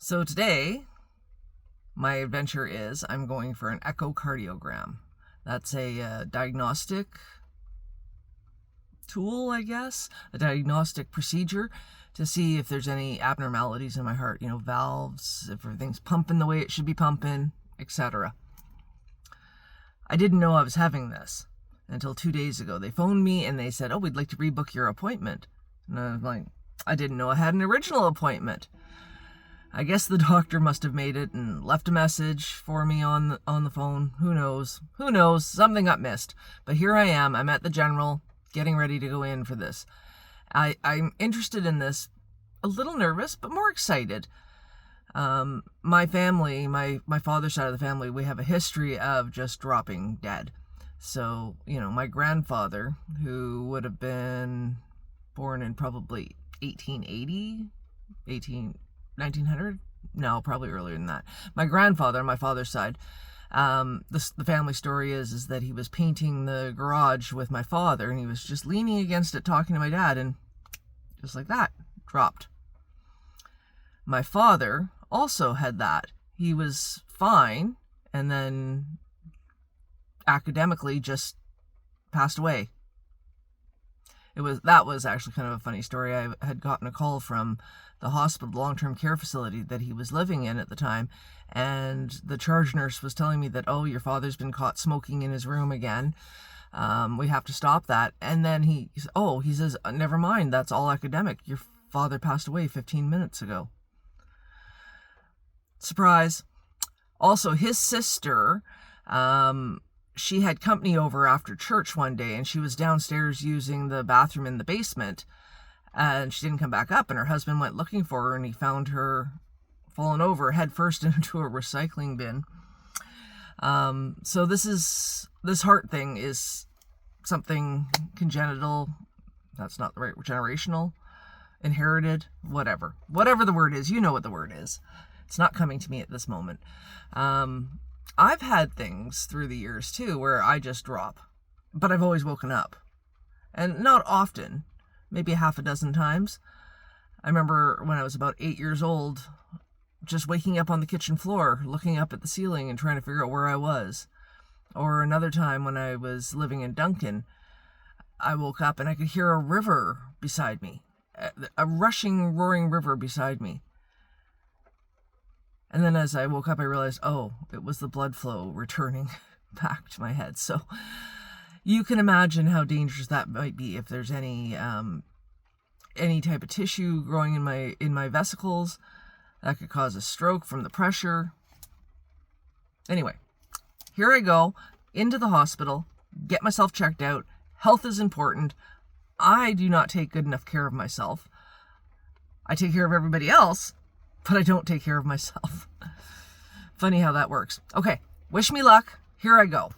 So today, my adventure is I'm going for an echocardiogram. That's a diagnostic tool, I guess, a diagnostic procedure to see if there's any abnormalities in my heart, valves, if everything's pumping the way it should be pumping, etc. I didn't know I was having this until 2 days ago. They phoned me and they said, "Oh, we'd like to rebook your appointment." And I was like, I didn't know I had an original appointment. I guess the doctor must have made it and left a message for me on the phone. Who knows? Something got missed. But here I am. I'm at the general, getting ready to go in for this. I'm interested in this, a little nervous, but more excited. My family, my father's side of the family, we have a history of just dropping dead. So, my grandfather, who would have been born in probably 1880, 1900? No, probably earlier than that. My grandfather, on my father's side, the family story is that he was painting the garage with my father, and he was just leaning against it talking to my dad, and just like that, dropped. My father also had that. He was fine, and then academically just passed away. That was actually kind of a funny story. I had gotten a call from the hospital, the long-term care facility that he was living in at the time, and the charge nurse was telling me that, "Oh, your father's been caught smoking in his room again. We have to stop that." And then he says, "Never mind, that's all academic. Your father passed away 15 minutes ago." Surprise. Also, his sister, she had company over after church one day, and she was downstairs using the bathroom in the basement, and she didn't come back up, and her husband went looking for her, and he found her fallen over head first into a recycling bin. So this heart thing is something congenital. That's not the right, generational, inherited, whatever the word is. You know what the word is. It's not coming to me at this moment. I've had things through the years too where I just drop, but I've always woken up, and not often, maybe half a dozen times. I remember when I was about 8 years old, just waking up on the kitchen floor, looking up at the ceiling and trying to figure out where I was. Or another time when I was living in Duncan, I woke up and I could hear a river beside me, a rushing, roaring river beside me. And then as I woke up, I realized, it was the blood flow returning back to my head. So you can imagine how dangerous that might be if there's any type of tissue growing in my vesicles. That could cause a stroke from the pressure. Anyway, here I go into the hospital, get myself checked out. Health is important. I do not take good enough care of myself. I take care of everybody else, but I don't take care of myself. Funny how that works. Okay, wish me luck. Here I go.